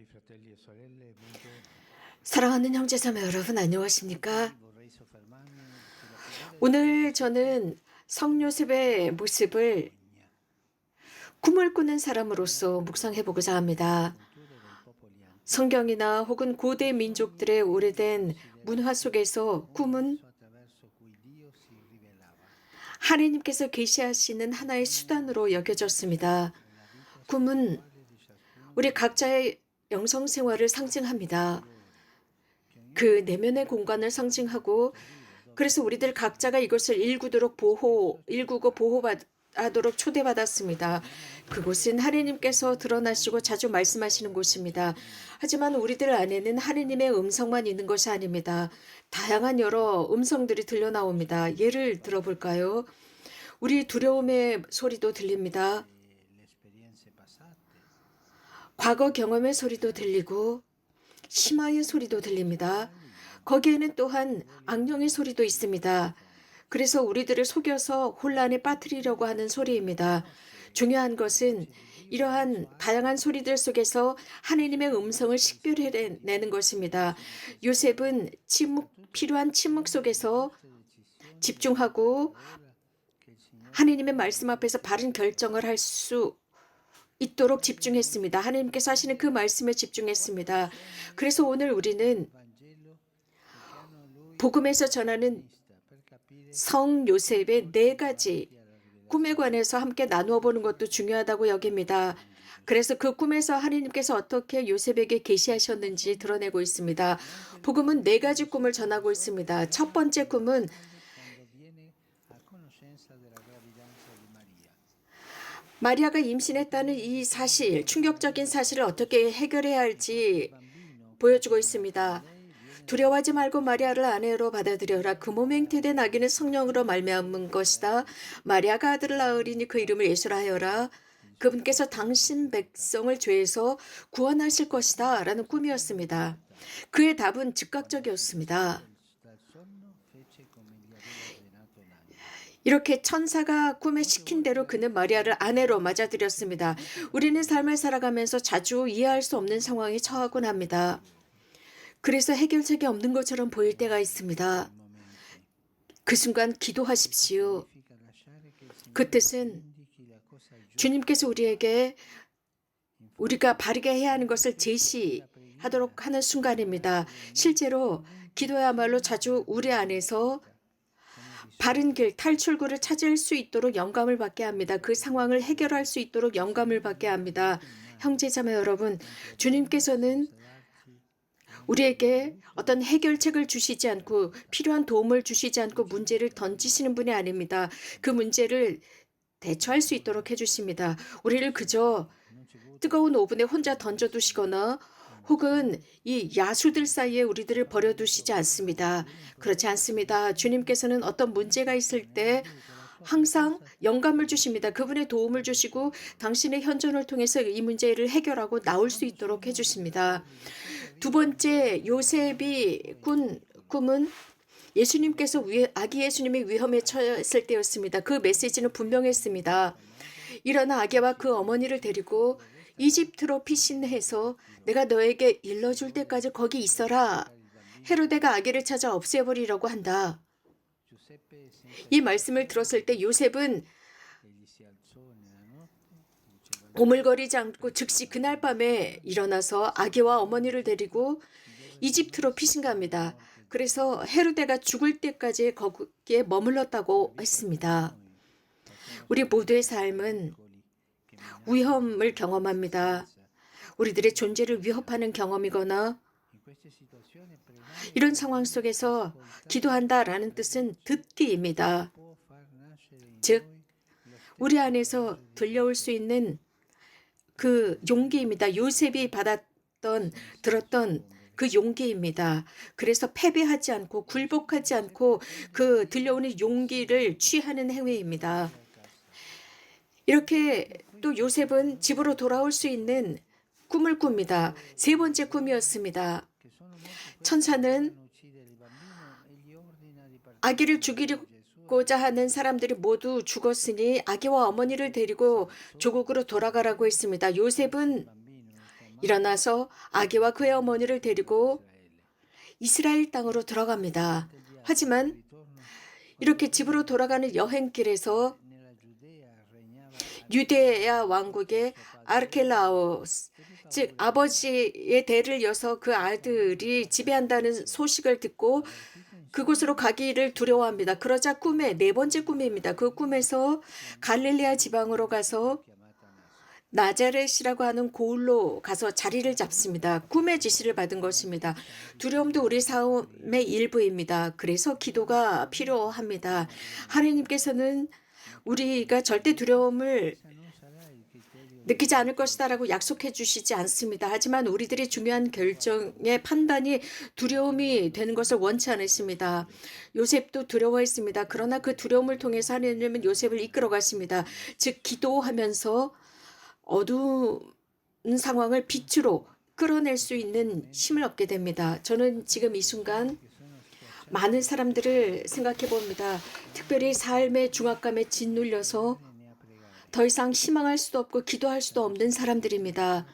fratelli e sorelle, buongiorno. 사랑하는 형제자매 여러분 안녕하십니까? Oggi vorrei soffermarmi sulla figura di 오늘 Giuseppe 저는 성요셉의 모습을 Magna, 꿈을 꾸는 사람으로서 nell'arte 묵상해 delle 보고자 합니다. culture dei popoli antichi, 성경이나 혹은 고대 sogni 민족들의 erano 오래된 문화 considerati 속에서 un 꿈은 mezzo attraverso cui Dio si rivelava 하나님께서 계시하시는 하나의 수단으로 여겨졌습니다. nella vita 꿈은 spirituale di ciascuno 우리 di noi. 각자의 영성 생활을 상징합니다. Colori che 그 ognuno di 내면의 noi 공간을 ha 상징하고 potuto vivere, dove 그래서 우리들 Dio si 각자가 이것을 manifesta 일구도록 e spesso ci 일구고 guarda. 보호하도록 초대받았습니다. 그곳은 하나님께서 드러나시고 자주 말씀하시는 곳입니다. 하지만 우리들 안에는 하나님의 음성만 있는 것이 아닙니다. 다양한 여러 음성들이 들려 나옵니다. 예를 들어볼까요? 우리 두려움의 소리도 들립니다. Le esperienze passate, 과거 경험의 소리도 들리고 심화의 소리도 들립니다. 거기에는 또한 악령의 소리도 있습니다. 그래서 우리들을 속여서 혼란에 빠뜨리려고 하는 소리입니다. 중요한 것은 이러한 다양한 소리들 속에서 하나님의 음성을 식별해내는 것입니다. 요셉은 필요한 침묵 속에서 집중하고 하나님의 말씀 앞에서 바른 결정을 할 수 있도록 집중했습니다. 하나님께서 하시는 그 말씀에 집중했습니다. 그래서 오늘 우리는 복음에서 전하는 성 요셉의 4가지 꿈에 관해서 함께 나누어 보는 것도 중요하다고 여깁니다. 그래서 그 꿈에서 하나님께서 어떻게 요셉에게 계시하셨는지 드러내고 있습니다. 복음은 4가지 꿈을 전하고 있습니다. 첫 번째 꿈은 마리아가 임신했다는 이 사실, 충격적인 사실을 어떻게 해결해야 할지 보여주고 있습니다. 두려워하지 말고 마리아를 아내로 받아들여라. 그 몸에 잉태된 아기는 성령으로 말미암은 것이다. 마리아가 아들을 낳으리니 그 이름을 예수라 하여라. 그분께서 당신 백성을 죄에서 구원하실 것이다. 라는 꿈이었습니다. 그의 답은 즉각적이었습니다. 이렇게 천사가 꿈에 시킨 대로 그는 마리아를 아내로 맞아들였습니다. 우리는 삶을 살아가면서 자주 이해할 수 없는 상황에 처하곤 합니다. 그래서 해결책이 없는 것처럼 보일 때가 있습니다. 그 순간 기도하십시오. 그 뜻은 주님께서 우리에게 우리가 바르게 해야 하는 것을 제시하도록 하는 순간입니다. 실제로 기도야말로 자주 우리 안에서 바른 길, 탈출구를 찾을 수 있도록 영감을 받게 합니다. 그 상황을 해결할 수 있도록 영감을 받게 합니다. 형제자매 여러분, 주님께서는 우리에게 어떤 해결책을 주시지 않고 필요한 도움을 주시지 않고 문제를 던지시는 분이 아닙니다. 그 문제를 대처할 수 있도록 해주십니다. 우리를 그저 뜨거운 오븐에 혼자 던져두시거나 혹은 이 야수들 사이에 우리들을 버려두시지 않습니다. 그렇지 않습니다. 주님께서는 어떤 문제가 있을 때 항상 영감을 주십니다. 그분의 도움을 주시고 당신의 현존을 통해서 이 문제를 해결하고 나올 수 있도록 해주십니다. 두 번째, 요셉이 꾼 꿈은 예수님께서 아기 예수님이 위험에 처했을 때였습니다. 그 메시지는 분명했습니다. 일어나 아기와 그 어머니를 데리고 이집트로 피신해서 내가 너에게 일러줄 때까지 거기 있어라. 헤로데가 아기를 찾아 없애버리려고 한다. 이 말씀을 들었을 때 요셉은 오물거리지 않고 즉시 그날 밤에 일어나서 아기와 어머니를 데리고 이집트로 피신갑니다. 그래서 헤로데가 죽을 때까지 거기에 머물렀다고 했습니다. 우리 모두의 삶은 위험을 경험합니다. 우리들의 존재를 위협하는 경험이거나 이런 상황 속에서 기도한다라는 뜻은 듣기입니다. 즉, 우리 안에서 들려올 수 있는 그 용기입니다. 요셉이 들었던 그 용기입니다. 그래서 패배하지 않고 굴복하지 않고 그 들려오는 용기를 취하는 행위입니다. 이렇게 또 요셉은 집으로 돌아올 수 있는 꿈을 꿉니다. 세 번째 꿈이었습니다. 천사는 아기를 죽이고자 하는 사람들이 모두 죽었으니 아기와 어머니를 데리고 조국으로 돌아가라고 했습니다. 요셉은 일어나서 아기와 그의 어머니를 데리고 이스라엘 땅으로 들어갑니다. 하지만 이렇게 집으로 돌아가는 여행길에서 유대야 왕국의 아르켈라오스, 즉 아버지의 대를 이어서 그 아들이 지배한다는 소식을 듣고 그곳으로 가기를 두려워합니다. 그러자 꿈에 네 번째 꿈입니다. 그 꿈에서 갈릴레아 지방으로 가서 나자렛이라고 하는 고을로 가서 자리를 잡습니다. 꿈의 지시를 받은 것입니다. 두려움도 우리 삶의 일부입니다. 그래서 기도가 필요합니다. 하나님께서는 우리가 절대 두려움을 느끼지 않을 것이다라고 약속해 주시지 않습니다. 하지만 우리들이 중요한 결정의 판단이 두려움이 되는 것을 원치 않으십니다. 요셉도 두려워했습니다. 그러나 그 두려움을 통해서 하나님은 요셉을 이끌어 가십니다. 즉 기도하면서 어두운 상황을 빛으로 끌어낼 수 있는 힘을 얻게 됩니다. 저는 지금 이 순간 많은 사람들을 생각해 봅니다. 특별히 삶의 중압감에 짓눌려서 더 이상 희망할 수도 없고 기도할 수도 없는 사람들입니다.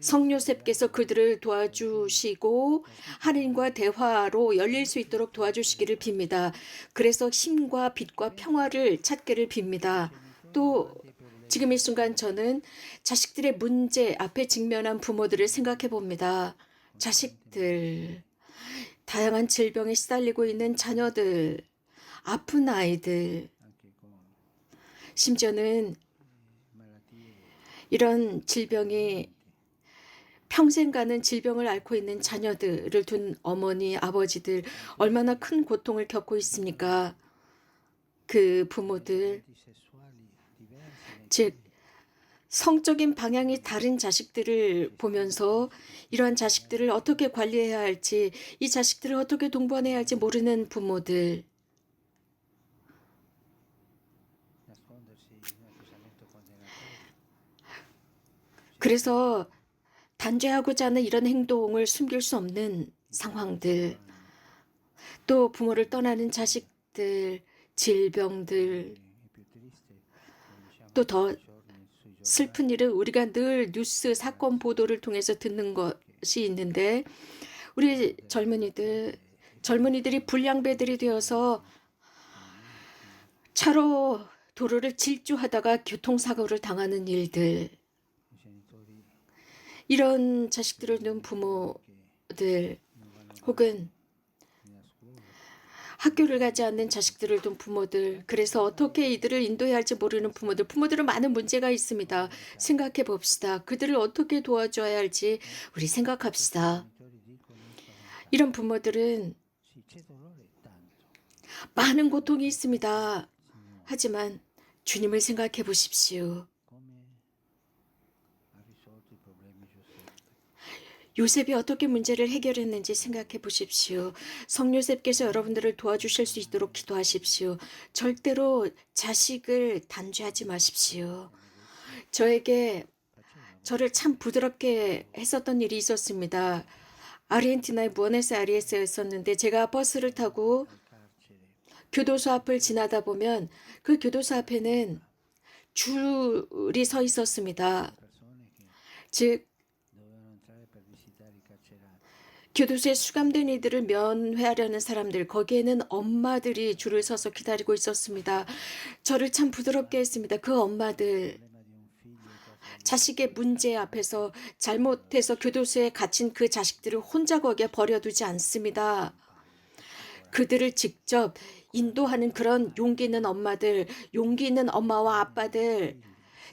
성요셉께서 그들을 도와주시고 하나님과 대화로 열릴 수 있도록 도와주시기를 빕니다. 그래서 힘과 빛과 평화를 찾기를 빕니다. 또 지금 이 순간 저는 자식들의 문제 앞에 직면한 부모들을 생각해 봅니다. 자식들, 다양한 질병에 시달리고 있는 자녀들, 아픈 아이들, 심지어는 이런 질병이 평생 가는 질병을 앓고 있는 자녀들을 둔 어머니, 아버지들 얼마나 큰 고통을 겪고 있습니까? 그 부모들, 즉 성적인 방향이 다른 자식들을 보면서 이러한 자식들을 어떻게 관리해야 할지, 이 자식들을 어떻게 동반해야 할지 모르는 부모들, 그래서 단죄하고자 하는 이런 행동을 숨길 수 없는 상황들, 또 부모를 떠나는 자식들, 질병들, 또 더 슬픈 일은 우리가 늘 뉴스 사건 보도를 통해서 듣는 것이 있는데 우리 젊은이들이 불량배들이 되어서 차로 도로를 질주하다가 교통사고를 당하는 일들, 이런 자식들을 둔 부모들 혹은 학교를 가지 않는 자식들을 둔 부모들, 그래서 어떻게 이들을 인도해야 할지 모르는 부모들은 많은 문제가 있습니다. 생각해 봅시다. 그들을 어떻게 도와줘야 할지 우리 생각합시다. 이런 부모들은 많은 고통이 있습니다. 하지만 주님을 생각해 보십시오. 요셉이 어떻게 문제를 해결했는지 생각해 보십시오. 성요셉께서 여러분들을 도와주실 수 있도록 기도하십시오. 절대로 자식을 단죄하지 마십시오. 저를 참 부드럽게 했었던 일이 있었습니다. 아르헨티나의 부에노스아이레스였었는데 제가 버스를 타고 교도소 앞을 지나다 보면 그 교도소 앞에는 줄이 서 있었습니다. 즉 교도소에 수감된 이들을 면회하려는 사람들, 거기에는 엄마들이 줄을 서서 기다리고 있었습니다. 저를 참 부드럽게 했습니다. 그 엄마들, 자식의 문제 앞에서 잘못해서 교도소에 갇힌 그 자식들을 혼자 거기에 버려두지 않습니다. 그들을 직접 인도하는 그런 용기 있는 엄마들, 용기 있는 엄마와 아빠들,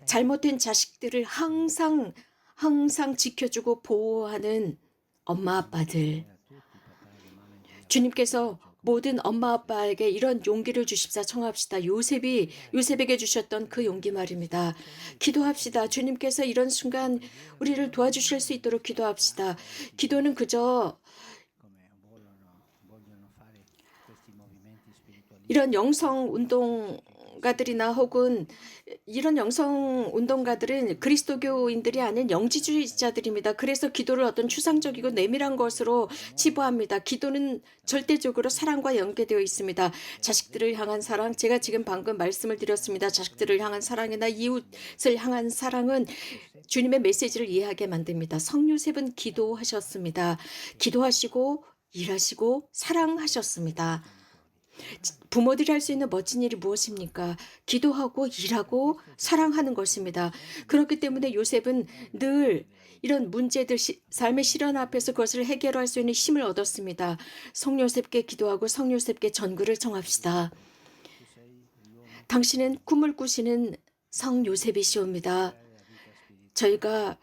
잘못된 자식들을 항상 지켜주고 보호하는 엄마 아빠들, 주님께서 모든 엄마 아빠에게 이런 용기를 주십사 청합시다. 요셉에게 주셨던 그 용기 말입니다. 기도합시다. 주님께서 이런 순간 우리를 도와주실 수 있도록 기도합시다. 기도는 그저 이런 영성 운동 운동가들이나 혹은 이런 영성 운동가들은 그리스도교인들이 아닌 영지주의자들입니다. 그래서 기도를 어떤 추상적이고 내밀한 것으로 치부합니다. 기도는 절대적으로 사랑과 연계되어 있습니다. 자식들을 향한 사랑, 제가 지금 방금 말씀을 드렸습니다. 자식들을 향한 사랑이나 이웃을 향한 사랑은 주님의 메시지를 이해하게 만듭니다. 성요셉은 기도하셨습니다. 기도하시고 일하시고 사랑하셨습니다. 부모들이 할 수 있는 멋진 일이 무엇입니까? 기도하고 일하고 사랑하는 것입니다. 그렇기 때문에 요셉은 늘 이런 문제들, 삶의 시련 앞에서 그것을 해결할 수 있는 힘을 얻었습니다. 성요셉께 기도하고 성요셉께 전구를 청합시다. 당신은 꿈을 꾸시는 성요셉이시옵니다. 저희가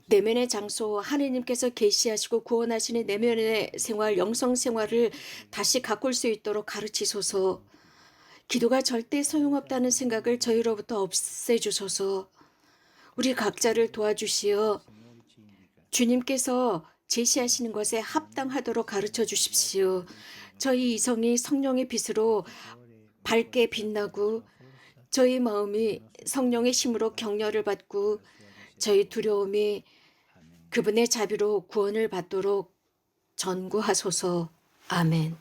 내면의 장소, 하느님께서 계시하시고 구원하시는 내면의 생활, 영성 생활을 다시 가꿀 수 있도록 가르치소서. 기도가 절대 소용없다는 생각을 저희로부터 없애주소서. 우리 각자를 도와주시어 주님께서 제시하시는 것에 합당하도록 가르쳐 주십시오. 저희 이성이 성령의 빛으로 밝게 빛나고 저희 마음이 성령의 힘으로 격려를 받고 저희 두려움이 그분의 자비로 구원을 받도록 전구하소서. 아멘.